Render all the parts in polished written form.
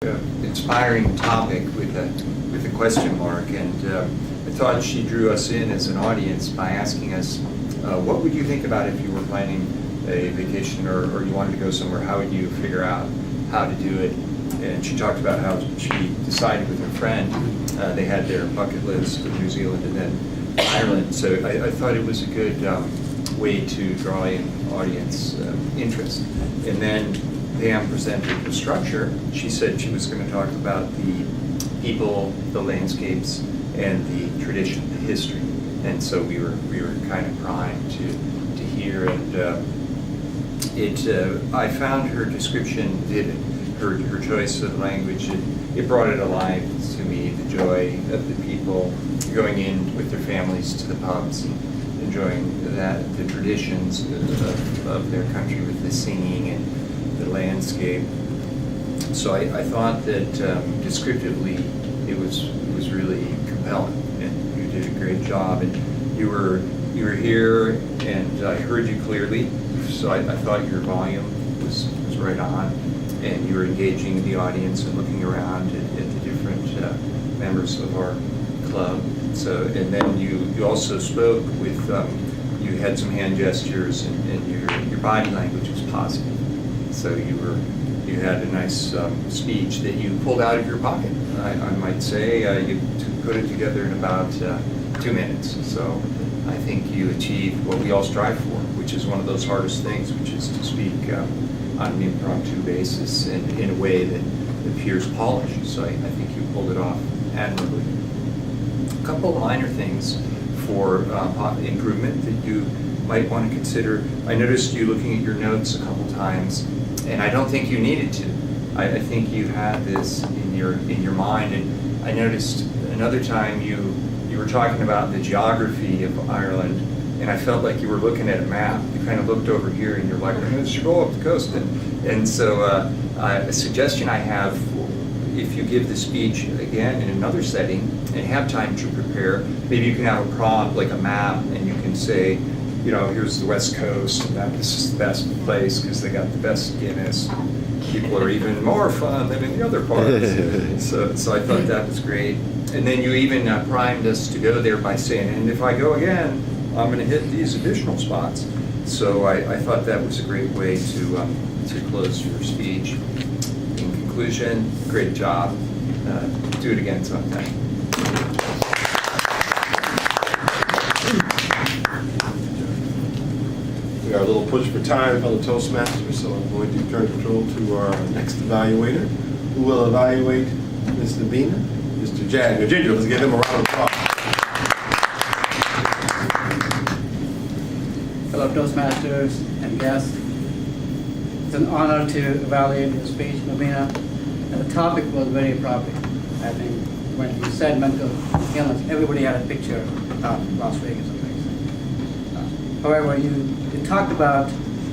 Inspiring topic with a question mark, and I thought she drew us in as an audience by asking us, what would you think about if you were planning a vacation or you wanted to go somewhere? How would you figure out how to do it? And she talked about how she decided with her friend. They had their bucket list of New Zealand and then Ireland. So I thought it was a good way to draw in audience interest. And then Pam presented the structure. She said she was going to talk about the people, the landscapes, and the tradition, the history. And so we were kind of primed to hear. And I found her description her choice of language. It brought it alive to me. The joy of the people going in with their families to the pubs, and enjoying the traditions of their country with the singing and the landscape. So I thought that descriptively it was really compelling, and you did a great job. And you were here, and I heard you clearly. So I thought your volume was right on, and you were engaging the audience and looking around at the different members of our club. So, and then you also spoke with you had some hand gestures, and your body language was positive. So you had a nice speech that you pulled out of your pocket. I might say you put it together in about 2 minutes. So I think you achieved what we all strive for, which is one of those hardest things, which is to speak on an impromptu basis in a way that appears polished. So I think you pulled it off admirably. A couple of minor things for improvement that you might want to consider. I noticed you looking at your notes a couple times, and I don't think you needed to. I think you had this in your mind, and I noticed another time you were talking about the geography of Ireland, and I felt like you were looking at a map. You kind of looked over here, and you're like, "Let's go up the coast." And so a suggestion I have, if you give the speech again in another setting and have time to prepare, maybe you can have a prompt like a map, and you can say, you know, here's the West Coast, and this is the best place because they got the best Guinness. People are even more fun than in the other parts. So I thought that was great. And then you even primed us to go there by saying, and if I go again, I'm going to hit these additional spots. So I thought that was a great way to close your speech. In conclusion, great job. Do it again sometime. We are a little pushed for time, fellow Toastmasters, so I'm going to turn control to our next evaluator, who will evaluate Ms. Nabina, Mr. Ginger. Let's give him a round of applause. Fellow Toastmasters and guests, it's an honor to evaluate your speech, Nabina, and the topic was very appropriate. I think when you said mental illness, everybody had a picture of Las Vegas. However, you talked about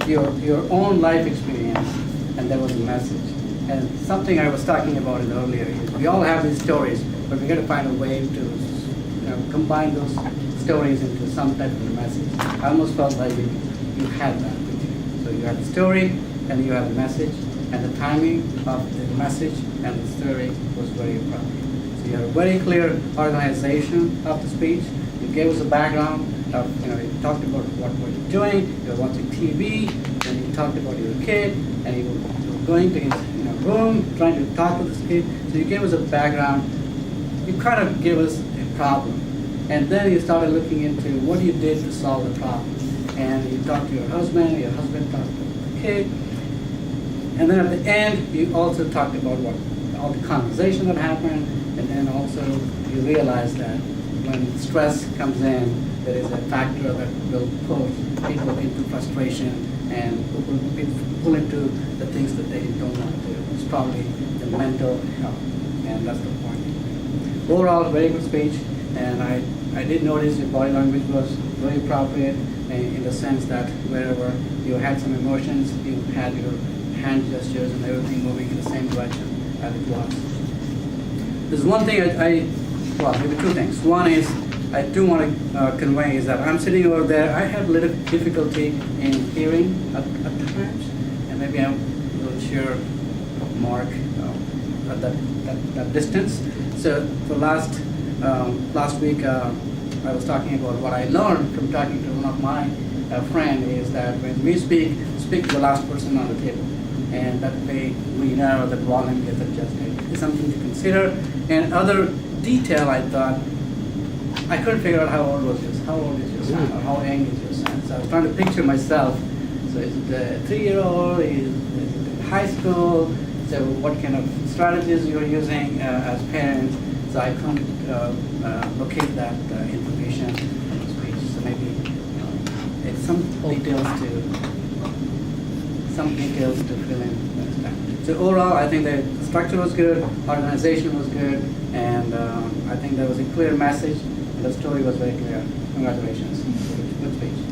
your own life experience, and there was a message. And something I was talking about it earlier is we all have these stories, but we got to find a way to combine those stories into some type of a message. I almost felt like you had that with you. So you had the story, and you had the message, and the timing of the message and the story was very appropriate. So you had a very clear organization of the speech. You gave us a background. You talked about what you're doing, you were watching TV, and you talked about your kid, and you were going to his room, trying to talk to this kid. So you gave us a background. You kind of gave us a problem. And then you started looking into what you did to solve the problem. And you talked to your husband talked to the kid. And then at the end, you also talked about all the conversation that happened, and then also you realized that when stress comes in, there is a factor that will push people into frustration and pull into the things that they don't want to do. It's probably the mental health, and that's the point. Overall, very good speech, and I did notice your body language was very appropriate in the sense that wherever you had some emotions, you had your hand gestures and everything moving in the same direction as it was. There's one thing well, maybe two things. One is, I do want to convey is that I'm sitting over there. I have a little difficulty in hearing at times, and maybe I'm a little sure of Mark that distance. So for last week, I was talking about what I learned from talking to one of my friend is that when we speak to the last person on the table, and that way we know that volume gets adjusted. It's something to consider. And other detail, I thought, I couldn't figure out how old is your son, or how young is your son. So I was trying to picture myself. So is it a 3-year-old? Is it in high school? So what kind of strategies you're using as parents? So I couldn't locate that information on the speech. So maybe it's some details to fill in. So overall, I think the structure was good, organization was good, and I think there was a clear message, and the story was very clear. Congratulations. Good speech.